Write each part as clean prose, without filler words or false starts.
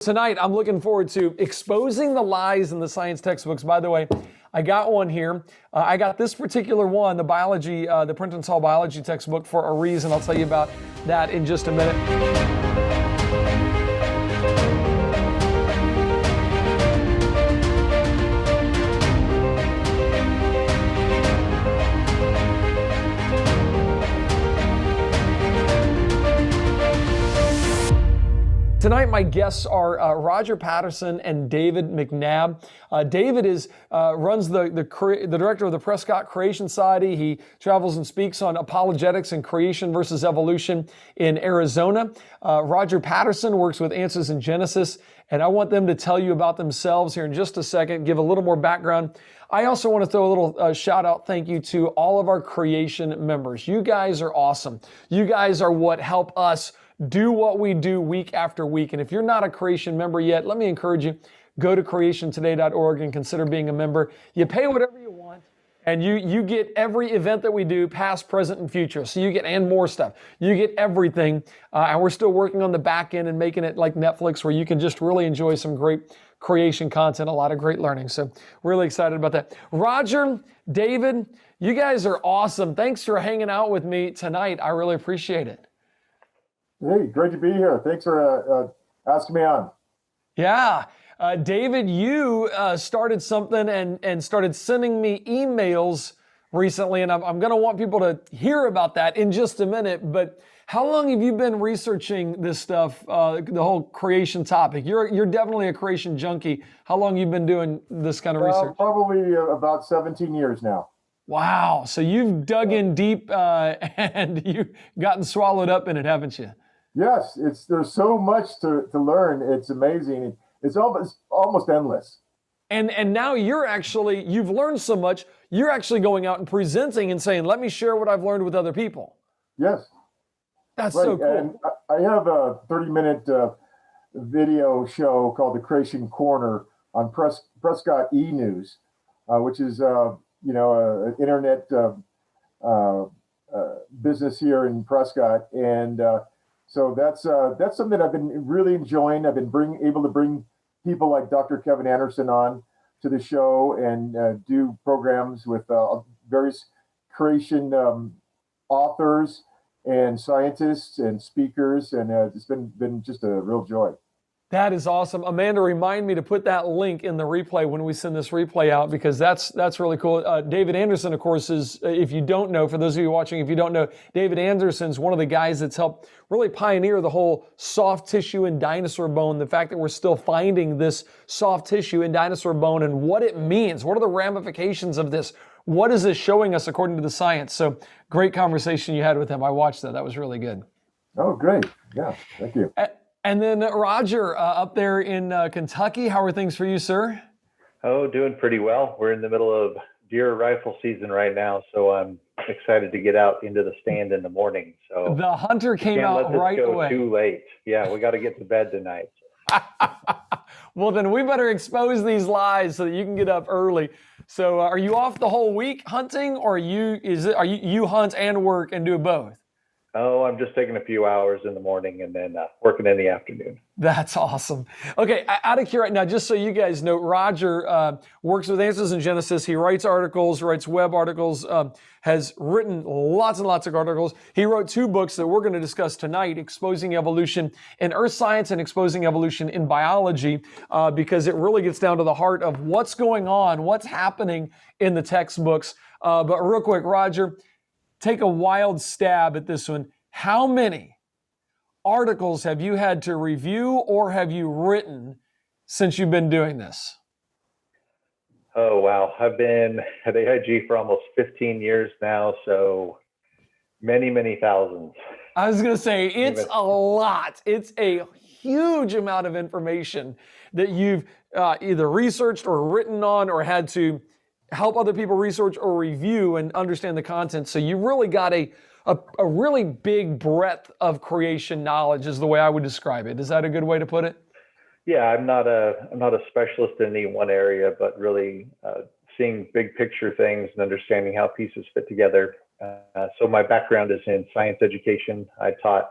Tonight, I'm looking forward to exposing the lies in the science textbooks. By the way, I got one here. I got this particular one, the biology, the Princeton Hall biology textbook, for a reason. I'll tell you about that in just a minute. Tonight, my guests are Roger Patterson and David McNabb. David runs the director of the Prescott Creation Society. He travels and speaks on apologetics and creation versus evolution in Arizona. Roger Patterson works with Answers in Genesis, and I want them to tell you about themselves here in just a second, give a little more background. I also want to throw a little shout out thank you to all of our creation members. You guys are awesome. You guys are what help us do what we do week after week. And if you're not a creation member yet, let me encourage you, go to creationtoday.org and consider being a member. You pay whatever you want, and you get every event that we do, past, present, and future. So you get, and more stuff. You get everything. And we're still working on the back end and making it like Netflix, where you can just really enjoy some great creation content, a lot of great learning. So really excited about that. Roger, David, you guys are awesome. Thanks for hanging out with me tonight. I really appreciate it. Hey, great to be here. Thanks for asking me on. Yeah. David, you started something and started sending me emails recently, and I'm going to want people to hear about that in just a minute. But how long have you been researching this stuff, the whole creation topic? You're definitely a creation junkie. How long have you been doing this kind of research? Probably about 17 years now. Wow. So you've dug in deep and you've gotten swallowed up in it, haven't you? Yes, there's so much to learn. It's amazing. It's almost endless. And now you've learned so much, you're actually going out and presenting and saying, let me share what I've learned with other people. Yes. That's right. So cool. And I have a 30-minute video show called The Creation Corner on Prescott E-News, which is, an internet business here in Prescott. And so that's something I've been really enjoying. I've been able to bring people like Dr. Kevin Anderson on to the show and do programs with various creation authors and scientists and speakers, and it's been just a real joy. That is awesome. Amanda, remind me to put that link in the replay when we send this replay out, because that's really cool. David Anderson, of course, is, if you don't know, for those of you watching, if you don't know, David Anderson's one of the guys that's helped really pioneer the whole soft tissue in dinosaur bone, the fact that we're still finding this soft tissue in dinosaur bone and what it means. What are the ramifications of this? What is this showing us according to the science? So great conversation you had with him. I watched that. That was really good. Oh, great. Yeah, thank you. And then Roger, up there in Kentucky, how are things for you, sir? Oh, doing pretty well. We're in the middle of deer rifle season right now, so I'm excited to get out into the stand in the morning. So the hunter came out right away. Too late. Yeah, we got to get to bed tonight. Well, then we better expose these lies so that you can get up early. So, are you off the whole week hunting, or are you hunt and work and do both? Oh, I'm just taking a few hours in the morning and then working in the afternoon. That's awesome. Okay, out of curiosity, now just so you guys know, Roger works with Answers in Genesis. He writes articles, writes web articles, has written lots and lots of articles. He wrote 2 books that we're going to discuss tonight, Exposing Evolution in Earth Science and Exposing Evolution in Biology, because it really gets down to the heart of what's going on, what's happening in the textbooks. But real quick, Roger, take a wild stab at this one. How many articles have you had to review or have you written since you've been doing this? Oh, wow. I've been at AIG for almost 15 years now, so many, many thousands. I was going to say, it's a lot. It's a huge amount of information that you've either researched or written on or had to help other people research or review and understand the content. So you really got a really big breadth of creation knowledge is the way I would describe it. Is that a good way to put it? Yeah, I'm not a specialist in any one area, but really seeing big picture things and understanding how pieces fit together. So my background is in science education. I taught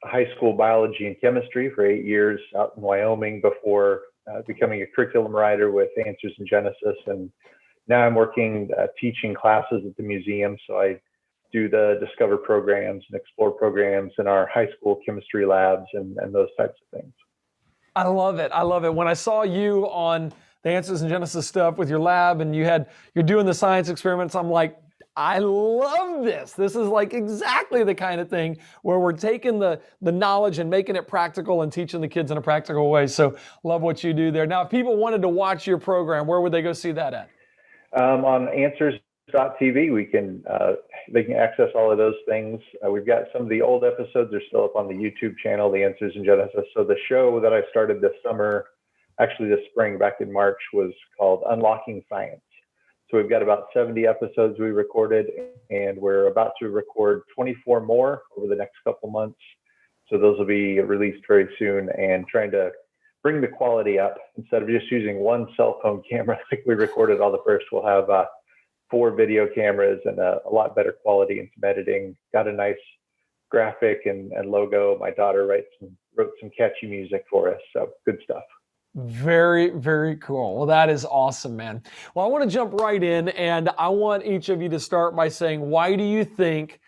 high school biology and chemistry for 8 years out in Wyoming before becoming a curriculum writer with Answers in Genesis. And now I'm working teaching classes at the museum. So I do the Discover programs and Explore programs in our high school chemistry labs and those types of things. I love it. I love it. When I saw you on the Answers in Genesis stuff with your lab and you're doing the science experiments, I'm like, I love this. This is like exactly the kind of thing where we're taking the knowledge and making it practical and teaching the kids in a practical way. So love what you do there. Now, if people wanted to watch your program, where would they go see that at? On answers.tv, they can access all of those things. We've got some of the old episodes are still up on the YouTube channel, The Answers in Genesis. So the show that I started this summer, actually this spring, back in March, was called Unlocking Science. So we've got about 70 episodes we recorded, and we're about to record 24 more over the next couple months. So those will be released very soon, and trying to bring the quality up. Instead of just using one cell phone camera like we recorded all the first, we'll have 4 video cameras and a lot better quality and some editing. Got a nice graphic and logo. My daughter wrote some catchy music for us, so good stuff. Very, very cool. Well, that is awesome, man. Well, I want to jump right in, and I want each of you to start by saying, why do you think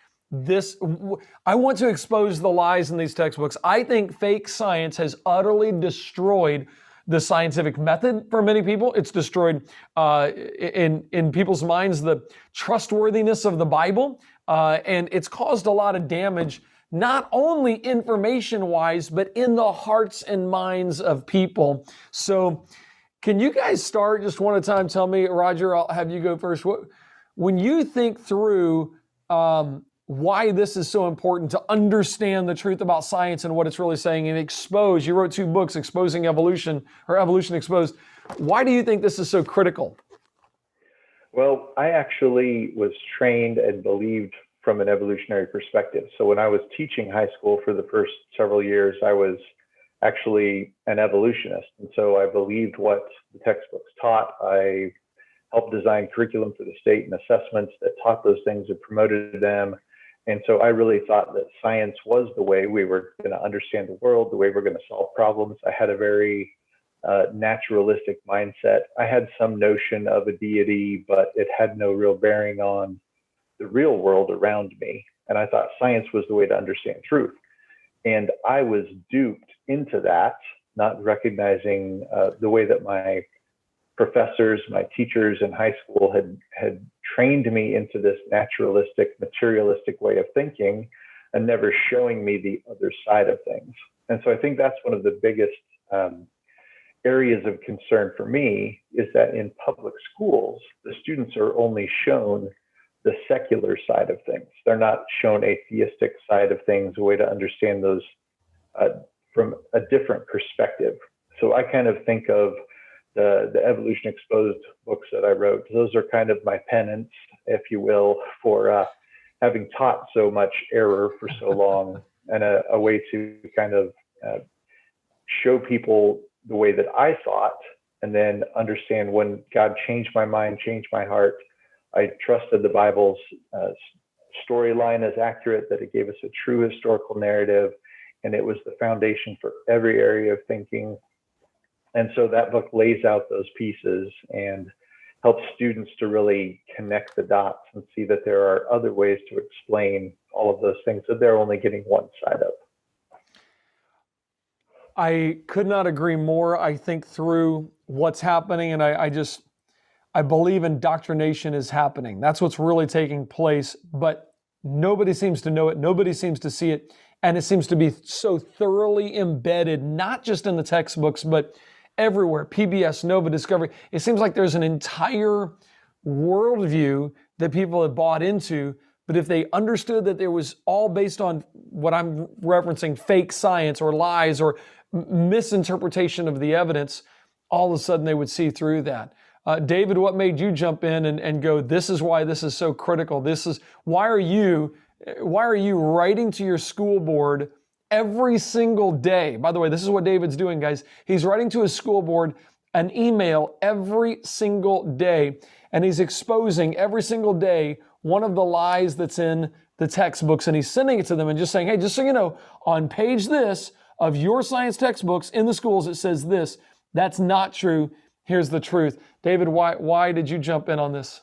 I want to expose the lies in these textbooks. I think fake science has utterly destroyed the scientific method for many people. It's destroyed in people's minds the trustworthiness of the Bible, and it's caused a lot of damage, not only information-wise, but in the hearts and minds of people. So can you guys start just one at a time? Tell me, Roger, I'll have you go first. When you think through why this is so important to understand the truth about science and what it's really saying and expose, you wrote 2 books, Exposing Evolution or Evolution Exposed. Why do you think this is so critical? Well, I actually was trained and believed from an evolutionary perspective. So when I was teaching high school for the first several years, I was actually an evolutionist. And so I believed what the textbooks taught. I helped design curriculum for the state and assessments that taught those things and promoted them. And so I really thought that science was the way we were going to understand the world, the way we're going to solve problems. I had a very naturalistic mindset. I had some notion of a deity, but it had no real bearing on the real world around me. And I thought science was the way to understand truth. And I was duped into that, not recognizing the way that my professors, my teachers in high school had trained me into this naturalistic, materialistic way of thinking and never showing me the other side of things. And so I think that's one of the biggest areas of concern for me, is that in public schools, the students are only shown the secular side of things. They're not shown a theistic side of things, a way to understand those from a different perspective. So I kind of think of the Evolution Exposed books that I wrote. Those are kind of my penance, if you will, for having taught so much error for so long, and a way to kind of show people the way that I thought, and then understand when God changed my mind, changed my heart. I trusted the Bible's storyline as accurate, that it gave us a true historical narrative, and it was the foundation for every area of thinking. And so that book lays out those pieces and helps students to really connect the dots and see that there are other ways to explain all of those things that they're only getting one side of. I could not agree more. I think through what's happening, and I believe indoctrination is happening. That's what's really taking place, but nobody seems to know it. Nobody seems to see it. And it seems to be so thoroughly embedded, not just in the textbooks, but everywhere. PBS, Nova, Discovery. It seems like there's an entire worldview that people have bought into, but if they understood that there was all based on what I'm referencing, fake science or lies or misinterpretation of the evidence, all of a sudden they would see through that. David, what made you jump in and go, this is why this is so critical? Why are you writing to your school board every single day? By the way, this is what David's doing, guys. He's writing to his school board an email every single day, and he's exposing every single day one of the lies that's in the textbooks and he's sending it to them and just saying, hey, just so you know, on page this of your science textbooks in the schools, it says this. That's not true. Here's the truth. David, why did you jump in on this?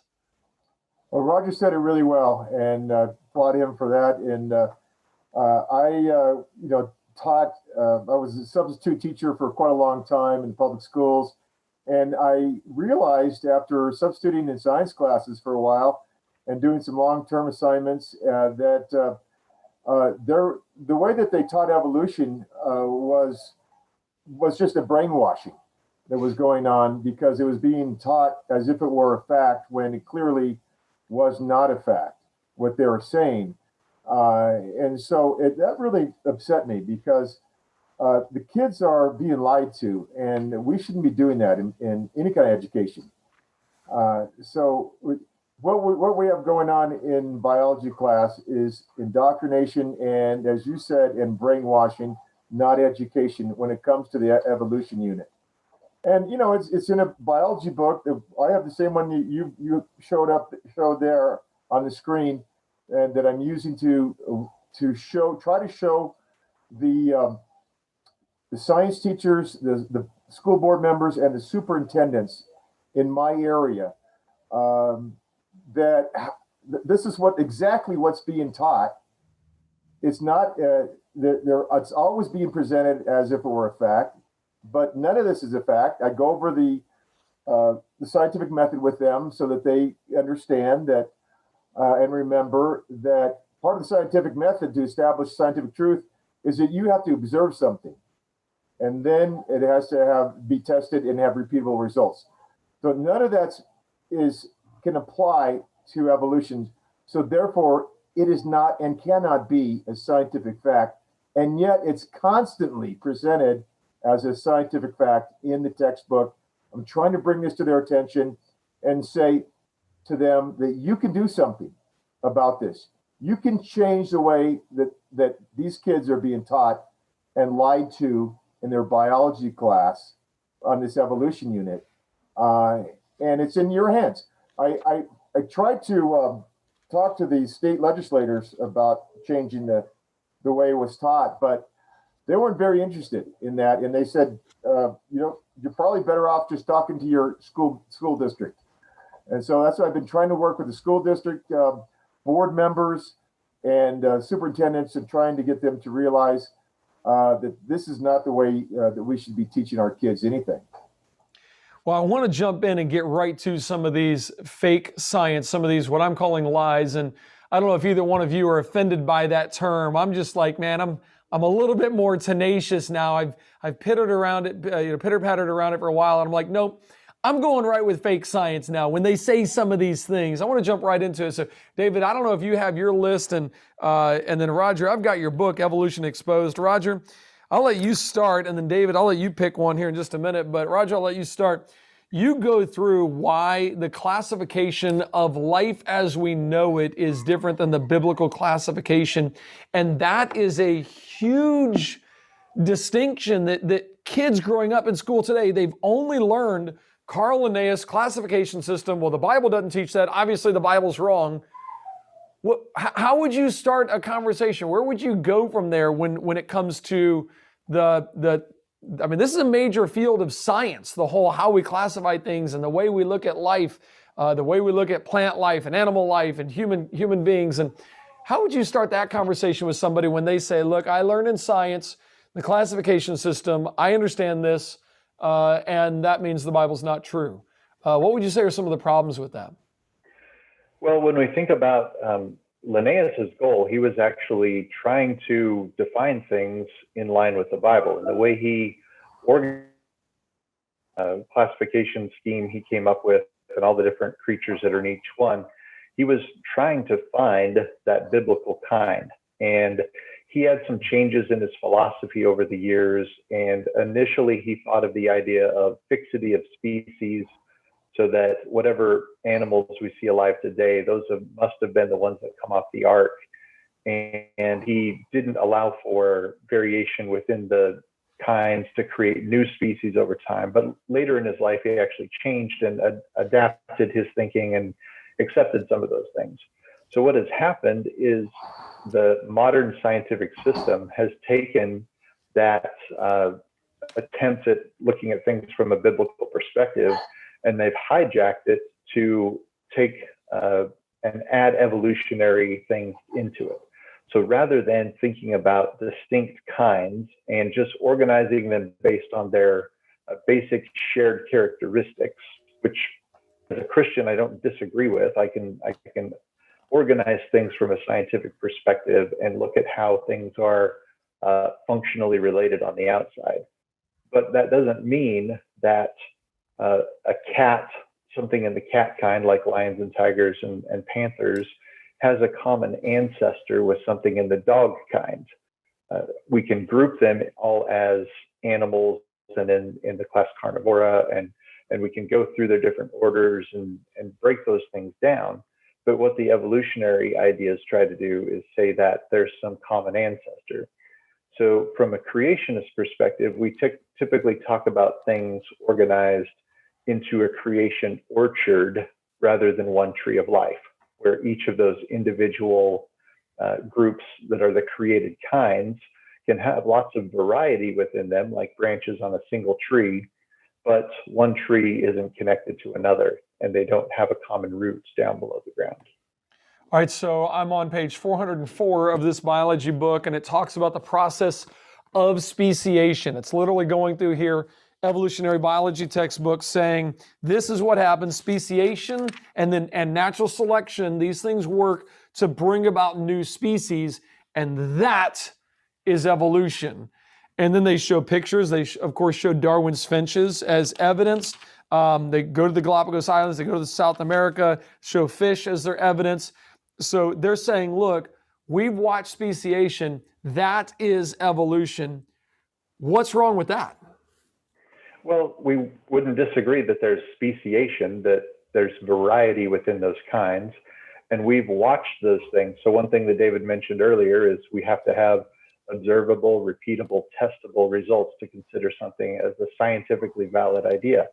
Well, Roger said it really well, and applaud him for that. And I taught. I was a substitute teacher for quite a long time in public schools, and I realized after substituting in science classes for a while and doing some long-term assignments that the way that they taught evolution was just a brainwashing that was going on, because it was being taught as if it were a fact when it clearly was not a fact, what they were saying. And so that really upset me, because the kids are being lied to, and we shouldn't be doing that in any kind of education. So what we have going on in biology class is indoctrination and, as you said, and brainwashing, not education when it comes to the evolution unit. And it's in a biology book. I have the same one you showed there on the screen, and that I'm using to try to show the science teachers, the school board members, and the superintendents in my area that this is exactly what's being taught. It's not it's always being presented as if it were a fact. But none of this is a fact. I go over the scientific method with them so that they understand that and remember that part of the scientific method to establish scientific truth is that you have to observe something, and then it has to be tested and have repeatable results. So none of that can apply to evolution. So therefore, it is not and cannot be a scientific fact, and yet it's constantly presented as a scientific fact in the textbook. I'm trying to bring this to their attention and say to them that you can do something about this. You can change the way that these kids are being taught and lied to in their biology class on this evolution unit. And it's in your hands. I tried to talk to the state legislators about changing the way it was taught, but they weren't very interested in that, and they said, you're probably better off just talking to your school district. And so that's why I've been trying to work with the school district board members and superintendents, and trying to get them to realize that this is not the way that we should be teaching our kids anything. Well, I want to jump in and get right to some of these fake science, some of these what I'm calling lies. And I don't know if either one of you are offended by that term. I'm just like, man, I'm a little bit more tenacious now. I've pittered around it, pitter-pattered around it for a while, and I'm like, nope, I'm going right with fake science now. When they say some of these things, I want to jump right into it. So, David, I don't know if you have your list, and then Roger, I've got your book, Evolution Exposed. Roger, I'll let you start, and then David, I'll let you pick one here in just a minute. But Roger, I'll let you start. You go through why the classification of life as we know it is different than the biblical classification. And that is a huge distinction that kids growing up in school today, they've only learned Carl Linnaeus classification system. Well, the Bible doesn't teach that. Obviously, the Bible's wrong. How would you start a conversation? Where would you go from there when it comes to this is a major field of science, the whole how we classify things and the way we look at life, the way we look at plant life and animal life and human beings. And how would you start that conversation with somebody when they say, look, I learned in science, the classification system, I understand this, and that means the Bible's not true. What would you say are some of the problems with that? Well, when we think about Linnaeus's goal, he was actually trying to define things in line with the Bible. And the way he organized classification scheme he came up with, and all the different creatures that are in each one, he was trying to find that biblical kind. And he had some changes in his philosophy over the years. And initially he thought of the idea of fixity of species, so that whatever animals we see alive today, those must have been the ones that come off the ark. And he didn't allow for variation within the kinds to create new species over time. But later in his life, he actually changed and adapted his thinking and accepted some of those things. So what has happened is the modern scientific system has taken that attempt at looking at things from a biblical perspective, and they've hijacked it to take and add evolutionary things into it. So rather than thinking about distinct kinds and just organizing them based on their basic shared characteristics, which as a Christian I don't disagree with, I can organize things from a scientific perspective and look at how things are functionally related on the outside. But that doesn't mean that a cat, something in the cat kind like lions and tigers and panthers, has a common ancestor with something in the dog kind. We can group them all as animals and in the class Carnivora, and we can go through their different orders and break those things down. But what the evolutionary ideas try to do is say that there's some common ancestor. So from a creationist perspective, we typically talk about things organized into a creation orchard rather than one tree of life, where each of those individual groups that are the created kinds can have lots of variety within them, like branches on a single tree, but one tree isn't connected to another, and they don't have a common root down below the ground. All right, so I'm on page 404 of this biology book, and it talks about the process of speciation. It's literally going through here, evolutionary biology textbook, saying this is what happens, speciation and natural selection. These things work to bring about new species, and that is evolution. And then they show pictures. They, of course, show Darwin's finches as evidence. They go to the Galapagos Islands. They go to South America, show fish as their evidence. So they're saying, look, we've watched speciation. That is evolution. What's wrong with that? Well, we wouldn't disagree that there's speciation, that there's variety within those kinds, and we've watched those things. So one thing that David mentioned earlier is we have to have observable, repeatable, testable results to consider something as a scientifically valid idea.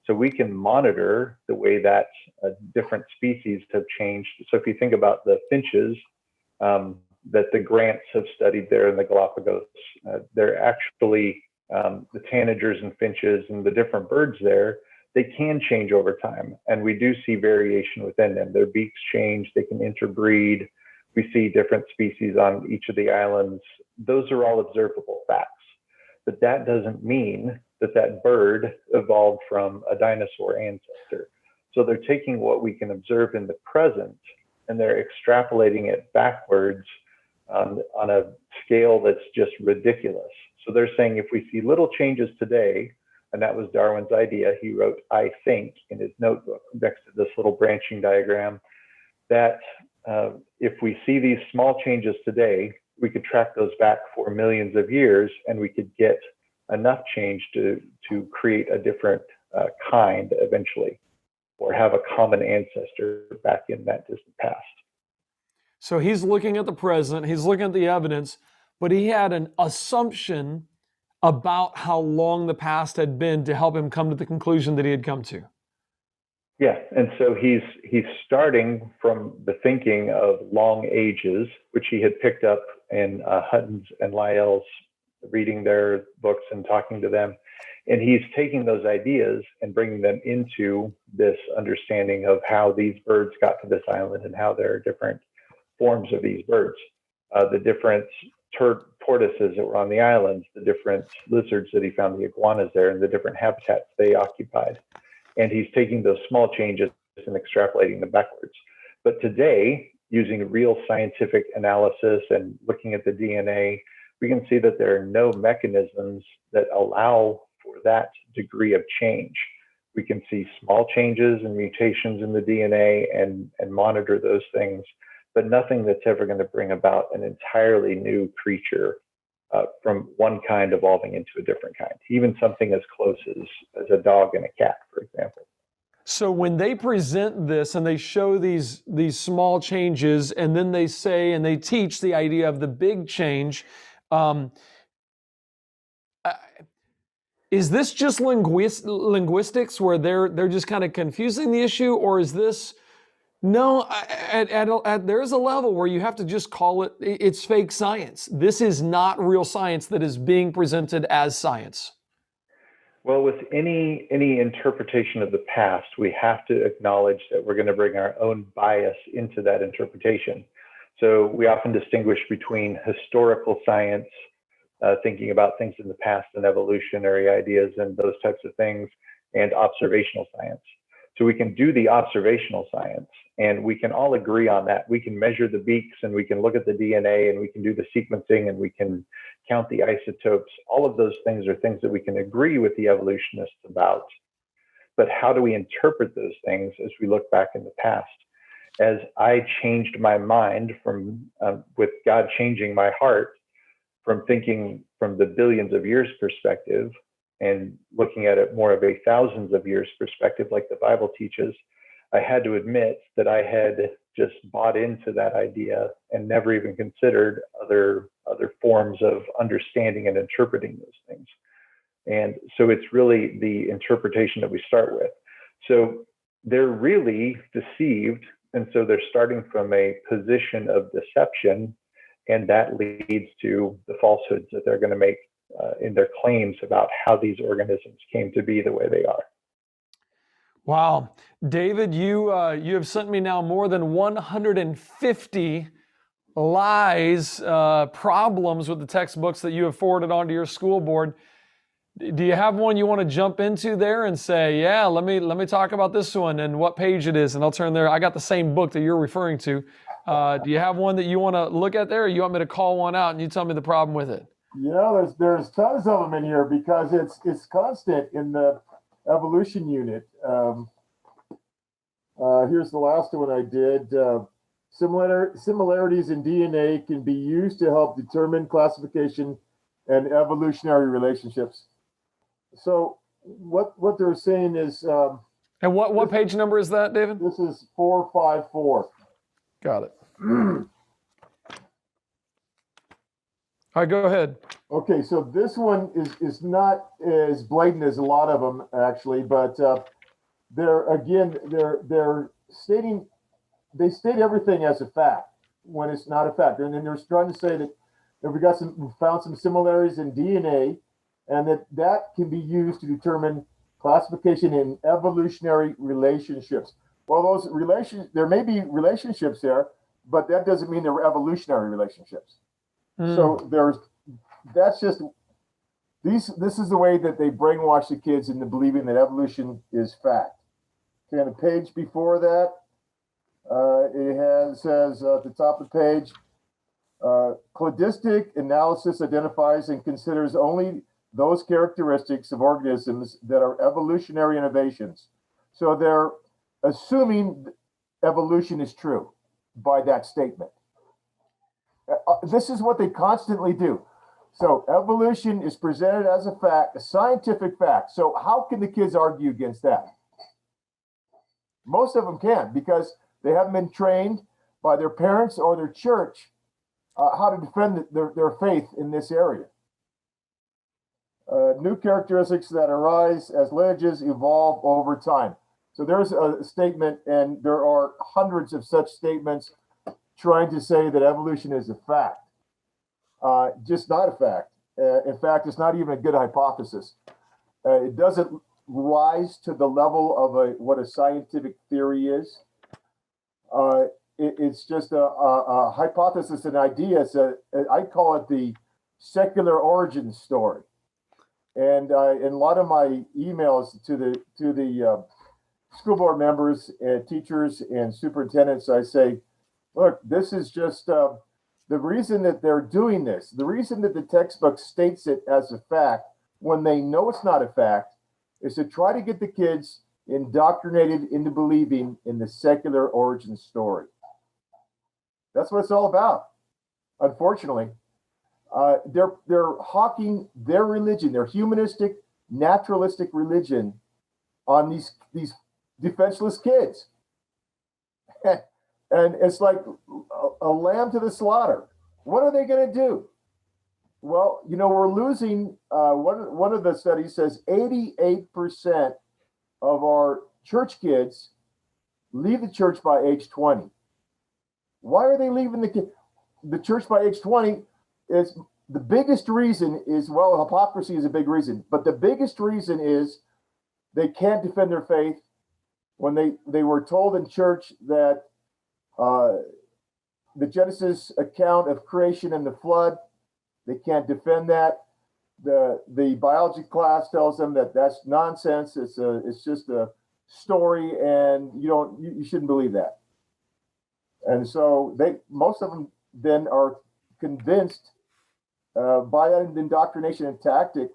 So we can monitor the way that different species have changed. So if you think about the finches that the Grants have studied there in the Galapagos, they're actually the tanagers and finches and the different birds there, they can change over time. And we do see variation within them. Their beaks change, they can interbreed. We see different species on each of the islands. Those are all observable facts. But that doesn't mean that that bird evolved from a dinosaur ancestor. So they're taking what we can observe in the present and they're extrapolating it backwards on a scale that's just ridiculous. So they're saying if we see little changes today, and that was Darwin's idea, he wrote, I think, in his notebook next to this little branching diagram, that if we see these small changes today, we could track those back for millions of years and we could get enough change to create a different kind eventually, or have a common ancestor back in that distant past. So he's looking at the present, he's looking at the evidence, but he had an assumption about how long the past had been to help him come to the conclusion that he had come to. Yeah, and so he's starting from the thinking of long ages, which he had picked up in Hutton's and Lyell's, reading their books and talking to them. And he's taking those ideas and bringing them into this understanding of how these birds got to this island and how there are different forms of these birds. The different tortoises that were on the islands, the different lizards that he found, the iguanas there, and the different habitats they occupied. And he's taking those small changes and extrapolating them backwards. But today, using real scientific analysis and looking at the DNA, we can see that there are no mechanisms that allow for that degree of change. We can see small changes and mutations in the DNA and monitor those things, but nothing that's ever going to bring about an entirely new creature from one kind evolving into a different kind, even something as close as a dog and a cat, for example. So when they present this and they show these small changes, and then they say and they teach the idea of the big change, is this just linguistics where they're just kind of confusing the issue, or is this No, there's a level where you have to just call it's fake science. This is not real science that is being presented as science. Well, with any interpretation of the past, we have to acknowledge that we're going to bring our own bias into that interpretation. So we often distinguish between historical science, thinking about things in the past and evolutionary ideas and those types of things, and observational science. So we can do the observational science, and we can all agree on that. We can measure the beaks, and we can look at the DNA, and we can do the sequencing, and we can count the isotopes. All of those things are things that we can agree with the evolutionists about. But how do we interpret those things as we look back in the past? As I changed my mind from, with God changing my heart, from thinking from the billions of years perspective and looking at it more of a thousands of years perspective, like the Bible teaches, I had to admit that I had just bought into that idea and never even considered other forms of understanding and interpreting those things. And so it's really the interpretation that we start with. So they're really deceived. And so they're starting from a position of deception, and that leads to the falsehoods that they're going to make in their claims about how these organisms came to be the way they are. Wow. David, you have sent me now more than 150 lies, problems with the textbooks that you have forwarded onto your school board. Do you have one you want to jump into there and say, yeah, let me talk about this one and what page it is, and I'll turn there. I got the same book that you're referring to. Do you have one that you want to look at there, or you want me to call one out and you tell me the problem with it? Yeah, there's tons of them in here because it's constant in the evolution unit. Here's the last one I did. Similarities in DNA can be used to help determine classification and evolutionary relationships. So what they're saying is, and what page number is that, David? This is 454. Got it. All right, go ahead. Okay, so this one is not as blatant as a lot of them actually, but they're stating, they state everything as a fact when it's not a fact, and then they're trying to say that we found some similarities in DNA, and that can be used to determine classification in evolutionary relationships. Well, those there may be relationships there, but that doesn't mean they're evolutionary relationships. So that's just this is the way that they brainwash the kids into believing that evolution is fact. Okay, on the page before that, it says at the top of the page, cladistic analysis identifies and considers only those characteristics of organisms that are evolutionary innovations. So they're assuming evolution is true by that statement. This is what they constantly do. So evolution is presented as a fact, a scientific fact. So how can the kids argue against that? Most of them can't, because they haven't been trained by their parents or their church how to defend their faith in this area. New characteristics that arise as lineages evolve over time. So there's a statement, and there are hundreds of such statements trying to say that evolution is a fact. Just not a fact. In fact, it's not even a good hypothesis. It doesn't rise to the level of what a scientific theory is. It's just a hypothesis, an idea. So I call it the secular origin story. And in a lot of my emails to the school board members and teachers and superintendents, I say, look, this is just the reason that they're doing this, the reason that the textbook states it as a fact when they know it's not a fact, is to try to get the kids indoctrinated into believing in the secular origin story. That's what it's all about. Unfortunately, they're hawking their religion, their humanistic, naturalistic religion, on these defenseless kids. And it's like a lamb to the slaughter. What are they going to do? Well, you know, we're losing. One of the studies says 88% of our church kids leave the church by age 20. Why are they leaving the church by age 20? Is the biggest reason is, well, hypocrisy is a big reason, but the biggest reason is they can't defend their faith. When they were told in church that the Genesis account of creation and the flood, they can't defend that. The biology class tells them that that's nonsense. It's just a story, and you shouldn't believe that. And so most of them then are convinced by that indoctrination and tactic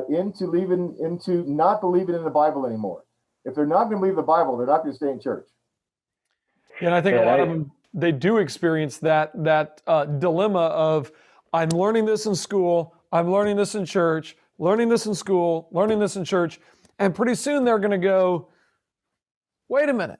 into not believing in the Bible anymore. If they're not going to believe the Bible, they're not going to stay in church. Yeah, and I think a lot of them, they do experience that dilemma of, I'm learning this in school, I'm learning this in church, learning this in school, learning this in church, and pretty soon they're going to go, wait a minute,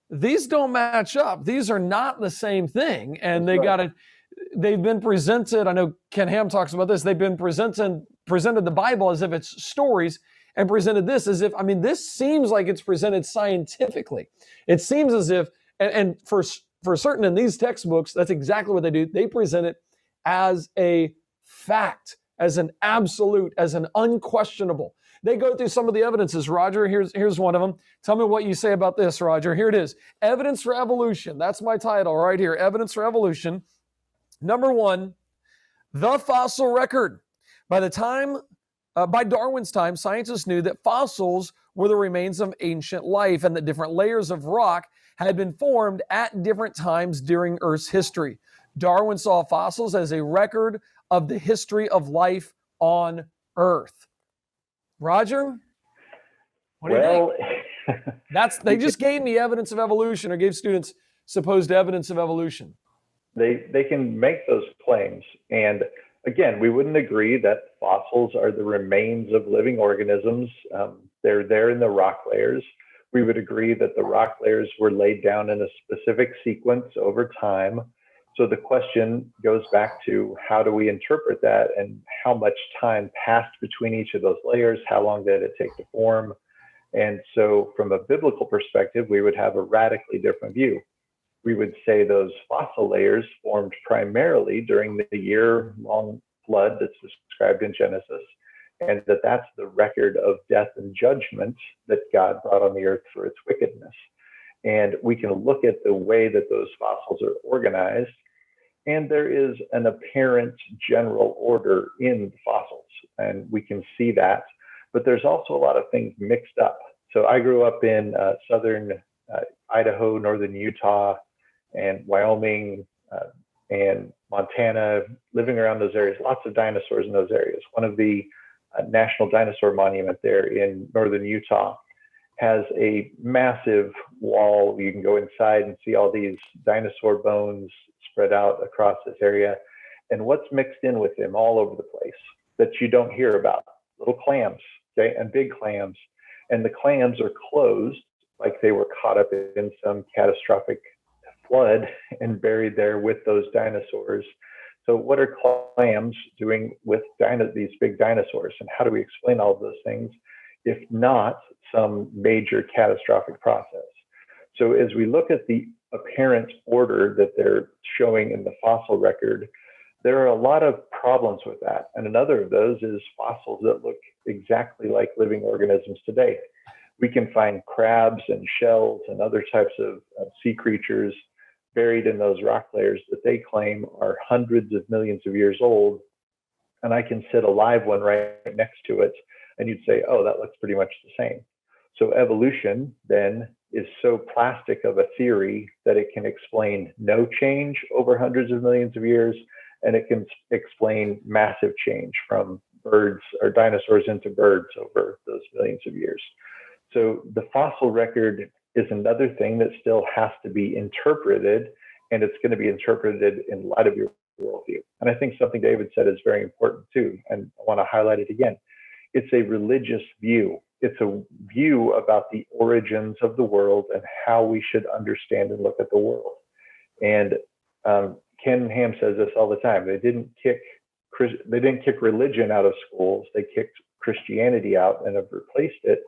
these don't match up. These are not the same thing, and they've been presented. I know Ken Ham talks about this. They've been presented the Bible as if it's stories, and presented this as if, this seems like it's presented scientifically. It seems as if, and for certain in these textbooks, that's exactly what they do. They present it as a fact, as an absolute, as an unquestionable. They go through some of the evidences. Roger, here's one of them. Tell me what you say about this, Roger. Here it is. Evidence for evolution. That's my title right here. Evidence for evolution. Number one, the fossil record. By Darwin's time, scientists knew that fossils were the remains of ancient life and that different layers of rock had been formed at different times during Earth's history. Darwin saw fossils as a record of the history of life on Earth. Roger, what do you think? They just gave me evidence of evolution, or gave students supposed evidence of evolution. They can make those claims. And again, we wouldn't agree that fossils are the remains of living organisms. They're there in the rock layers. We would agree that the rock layers were laid down in a specific sequence over time. So the question goes back to, how do we interpret that, and how much time passed between each of those layers? How long did it take to form? And so from a biblical perspective, we would have a radically different view. We would say those fossil layers formed primarily during the year-long flood that's described in Genesis, and that's the record of death and judgment that God brought on the earth for its wickedness. And we can look at the way that those fossils are organized, and there is an apparent general order in the fossils, and we can see that. But there's also a lot of things mixed up. So I grew up in southern Idaho, northern Utah, and Wyoming, and Montana, living around those areas. Lots of dinosaurs in those areas. One of the National Dinosaur Monument there in northern Utah has a massive wall. You can go inside and see all these dinosaur bones spread out across this area. And what's mixed in with them all over the place that you don't hear about? Little clams, okay, and big clams. And the clams are closed, like they were caught up in some catastrophic flood and buried there with those dinosaurs. So what are clams doing with these big dinosaurs? And how do we explain all of those things, if not some major catastrophic process? So as we look at the apparent order that they're showing in the fossil record, there are a lot of problems with that. And another of those is fossils that look exactly like living organisms today. We can find crabs and shells and other types of sea creatures buried in those rock layers that they claim are hundreds of millions of years old. And I can sit a live one right next to it, and you'd say, oh, that looks pretty much the same. So evolution then is so plastic of a theory that it can explain no change over hundreds of millions of years, and it can explain massive change from birds or dinosaurs into birds over those millions of years. So the fossil record is another thing that still has to be interpreted, and it's going to be interpreted in light of your worldview. And I think something David said is very important too, and I want to highlight it again. It's a religious view. It's a view about the origins of the world and how we should understand and look at the world. And Ken Ham says this all the time. They didn't kick religion out of schools. They kicked Christianity out and have replaced it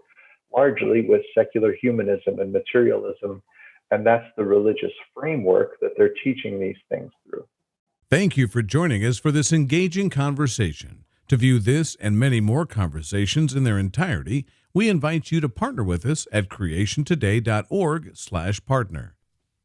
largely with secular humanism and materialism. And that's the religious framework that they're teaching these things through. Thank you for joining us for this engaging conversation. To view this and many more conversations in their entirety, we invite you to partner with us at creationtoday.org/partner.